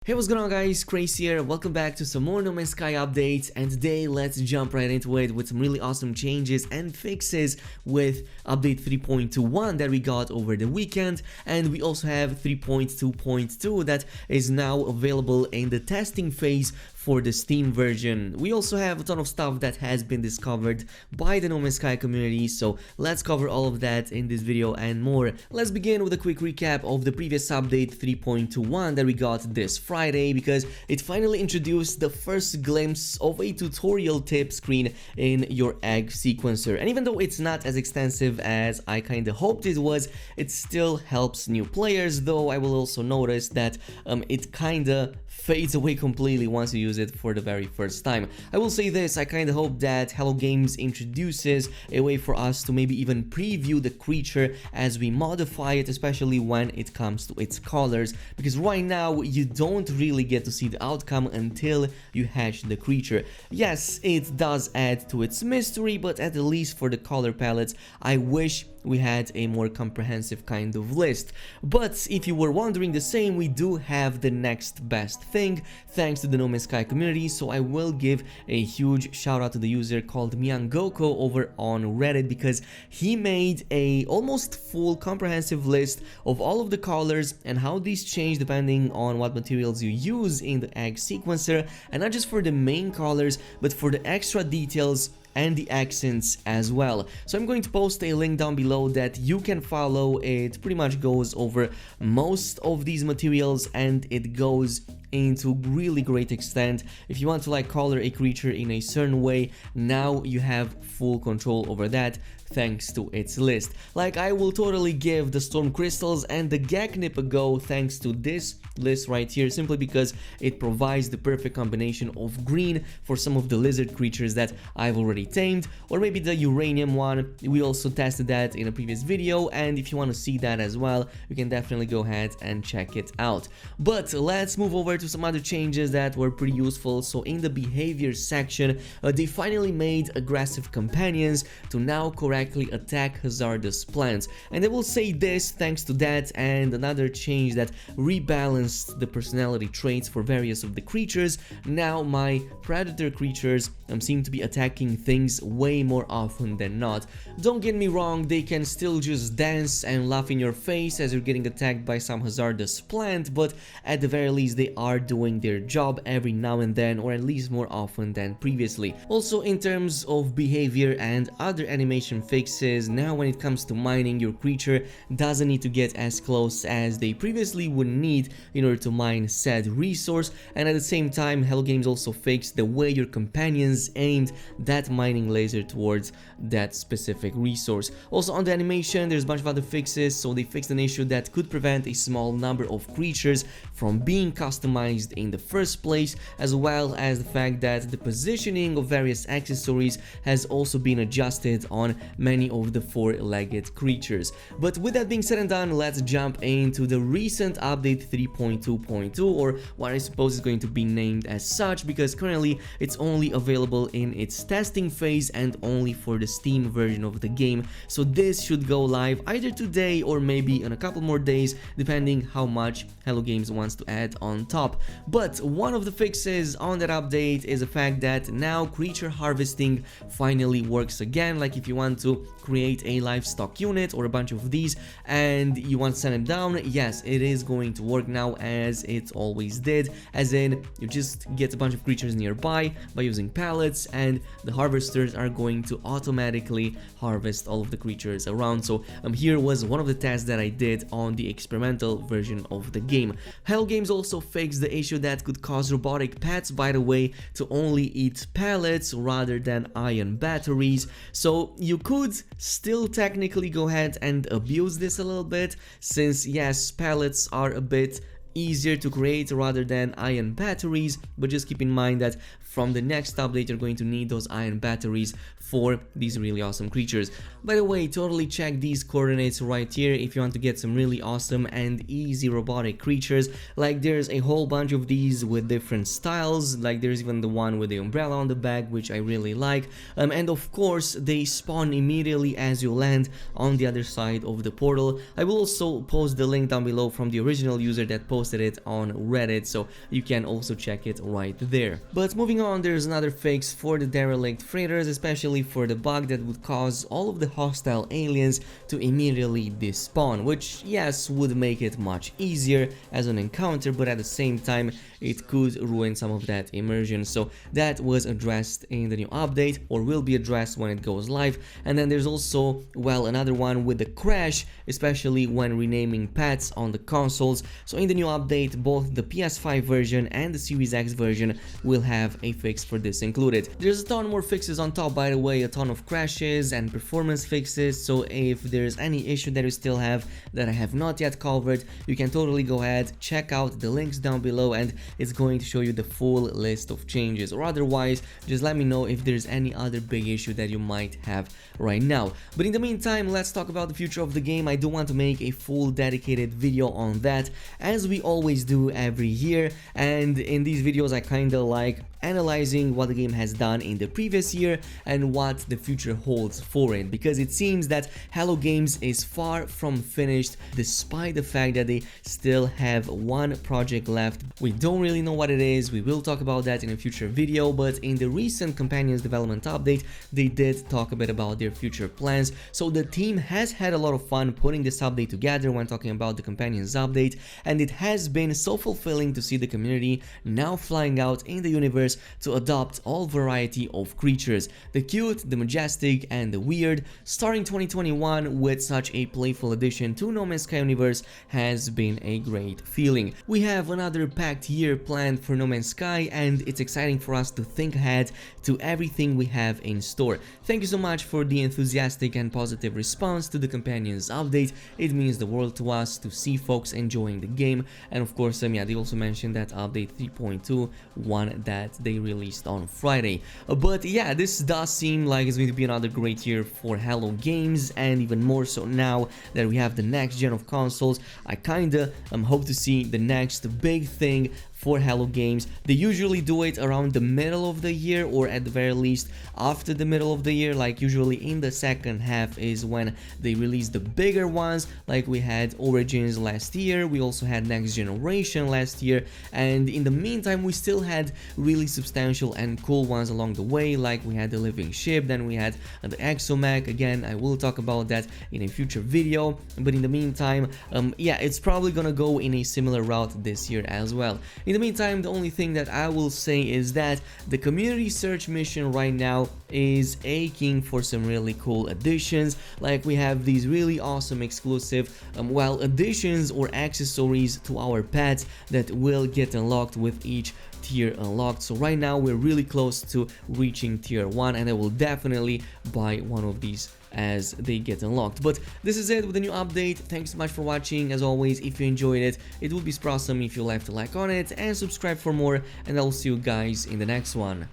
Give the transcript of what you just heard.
Hey, what's going on guys, Khraze here, welcome back to some more No Man's Sky updates, and today let's jump right into it with some really awesome changes and fixes with update 3.21 that we got over the weekend, and we also have 3.2.2 that is now available in the testing phase for the Steam version. We also have a ton of stuff that has been discovered by the No Man's Sky community, so let's cover all of that in this video and more. Let's begin with a quick recap of the previous update 3.21 that we got this Friday, because it finally introduced the first glimpse of a tutorial tip screen in your egg sequencer. And even though it's not as extensive as I kinda hoped it was, it still helps new players, though I will also notice that it kinda fades away completely once you use it for the very first time. I will say this, I kinda hope that Hello Games introduces a way for us to maybe even preview the creature as we modify it, especially when it comes to its colors, because right now you don't really get to see the outcome until you hatch the creature. Yes, it does add to its mystery, but at least for the color palettes, I wish we had a more comprehensive kind of list. But if you were wondering the same, we do have the next best thing thanks to the No Man's Sky community, so I will give a huge shout out to the user called Myangoko over on Reddit, because he made a almost full comprehensive list of all of the colors and how these change depending on what materials you use in the egg sequencer, and not just for the main colors but for the extra details and the accents as well. So I'm going to post a link down below that you can follow. It pretty much goes over most of these materials, and it goes into really great extent. If you want to color a creature in a certain way, now you have full control over that thanks to its list. I will totally give the storm crystals and the Geknip a go thanks to this list right here, simply because it provides the perfect combination of green for some of the lizard creatures that I've already tamed, or maybe the uranium one. We also tested that in a previous video, and if you want to see that as well, you can definitely go ahead and check it out. But let's move over to some other changes that were pretty useful. So in the behavior section, they finally made aggressive companions to now correctly attack hazardous plants, and I will say this, thanks to that and another change that rebalanced the personality traits for various of the creatures, now my predator creatures seem to be attacking things way more often than not. Don't get me wrong, they can still just dance and laugh in your face as you're getting attacked by some hazardous plant, but at the very least they are doing their job every now and then, or at least more often than previously. Also, in terms of behavior and other animation fixes, now when it comes to mining, your creature doesn't need to get as close as they previously would need in order to mine said resource, and at the same time Hello Games also fixed the way your companions aimed that mining laser towards that specific resource. Also on the animation, there's a bunch of other fixes. So they fixed an issue that could prevent a small number of creatures from being customized in the first place, as well as the fact that the positioning of various accessories has also been adjusted on many of the four-legged creatures. But with that being said and done, let's jump into the recent update 3.2.2, or what I suppose is going to be named as such, because currently it's only available in its testing phase and only for the Steam version of the game. So this should go live either today or maybe in a couple more days, depending how much Hello Games wants to add on top. But one of the fixes on that update is the fact that now creature harvesting finally works again. If you want to create a livestock unit or a bunch of these and you want to send them down, yes, it is going to work now as it always did, as in you just get a bunch of creatures nearby by using pallets, and the harvesters are going to automatically harvest all of the creatures around. So here was one of the tests that I did on the experimental version of the game. Hello Games also fixed the issue that could cause robotic pets, by the way, to only eat pellets rather than iron batteries. So you could still technically go ahead and abuse this a little bit, since yes, pellets are a bit easier to create rather than iron batteries, but just keep in mind that from the next update you're going to need those iron batteries for these really awesome creatures. By the way, totally check these coordinates right here if you want to get some really awesome and easy robotic creatures. There's a whole bunch of these with different styles, there's even the one with the umbrella on the back, which I really like, and of course they spawn immediately as you land on the other side of the portal. I will also post the link down below from the original user that posted posted it on Reddit, so you can also check it right there. But moving on, there's another fix for the derelict freighters, especially for the bug that would cause all of the hostile aliens to immediately despawn, which yes would make it much easier as an encounter, but at the same time it could ruin some of that immersion. So that was addressed in the new update, or will be addressed when it goes live. And then there's also, well, another one with the crash, especially when renaming pets on the consoles. So in the new update, both the PS5 version and the Series X version will have a fix for this included. There's a ton more fixes on top, by the way, a ton of crashes and performance fixes. So if there's any issue that you still have that I have not yet covered, you can totally go ahead, check out the links down below, and it's going to show you the full list of changes. Or otherwise, just let me know if there's any other big issue that you might have right now. But in the meantime, let's talk about the future of the game. I do want to make a full dedicated video on that, as we always do every year, and in these videos I kinda like analyzing what the game has done in the previous year and what the future holds for it, because it seems that Hello Games is far from finished, despite the fact that they still have one project left. We don't really know what it is, we will talk about that in a future video, but in the recent Companions development update they did talk a bit about their future plans. So the team has had a lot of fun putting this update together when talking about the Companions update, and it has been so fulfilling to see the community now flying out in the universe to adopt all variety of creatures, the cute, the majestic, and the weird. Starting 2021 with such a playful addition to No Man's Sky universe has been a great feeling. We have another packed year planned for No Man's Sky, and it's exciting for us to think ahead to everything we have in store. Thank you so much for the enthusiastic and positive response to the Companions update. It means the world to us to see folks enjoying the game, and of course yeah, they also mentioned that update 3.2 one that they released on Friday. But yeah, this does seem like it's going to be another great year for Hello Games, and even more so now that we have the next gen of consoles. I kinda hope to see the next big thing for Hello Games. They usually do it around the middle of the year, or at the very least after the middle of the year, like usually in the second half is when they release the bigger ones. Like we had Origins last year, we also had Next Generation last year, and in the meantime we still had really substantial and cool ones along the way, like we had the Living Ship, then we had the Exomech. Again, I will talk about that in a future video, but in the meantime yeah, it's probably gonna go in a similar route this year as well. In the meantime, the only thing that I will say is that the community search mission right now is aching for some really cool additions. Like we have these really awesome exclusive well, additions or accessories to our pets that will get unlocked with each tier unlocked. So right now we're really close to reaching tier 1, and I will definitely buy one of these as they get unlocked. But this is it with the new update. Thanks so much for watching. As always, if you enjoyed it, it would be awesome if you left a like on it and subscribe for more, and I will see you guys in the next one.